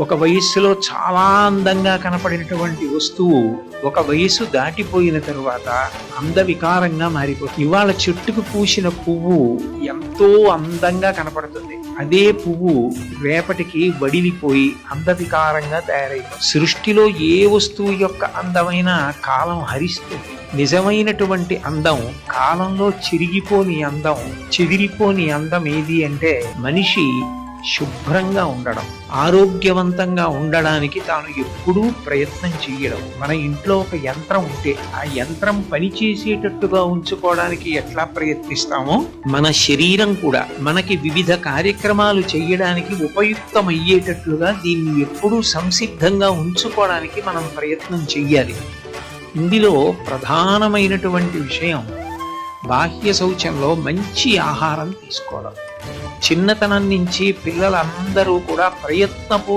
ఒక వయస్సులో చాలా అందంగా కనపడినటువంటి వస్తువు ఒక వయస్సు దాటిపోయిన తరువాత అందవికారంగా మారిపోతుంది. ఇవాళ చెట్టుకు పూసిన పువ్వు ఎంతో అందంగా కనపడుతుంది, అదే పువ్వు రేపటికి వడిలిపోయి అందవికారంగా తయారైపోతుంది. సృష్టిలో ఏ వస్తువు యొక్క అందమైన కాలం హరిస్తుంది. నిజమైనటువంటి అందం కాలంలో చెరిగిపోని అందం, చెదిరిపోని అందం ఏది అంటే మనిషి శుభ్రంగా ఉండడం, ఆరోగ్యవంతంగా ఉండడానికి తాను ఎప్పుడూ ప్రయత్నం చేయడం. మన ఇంట్లో ఒక యంత్రం ఉంటే ఆ యంత్రం పనిచేసేటట్టుగా ఉంచుకోవడానికి ఎట్లా ప్రయత్నిస్తామో మన శరీరం కూడా మనకి వివిధ కార్యక్రమాలు చేయడానికి ఉపయుక్తమయ్యేటట్లుగా దీన్ని ఎప్పుడూ సంసిద్ధంగా ఉంచుకోవడానికి మనం ప్రయత్నం చెయ్యాలి. ఇందులో ప్రధానమైనటువంటి విషయం బాహ్య శౌచంలో మంచి ఆహారం తీసుకోవడం. చిన్నతనం నుంచి పిల్లలందరూ కూడా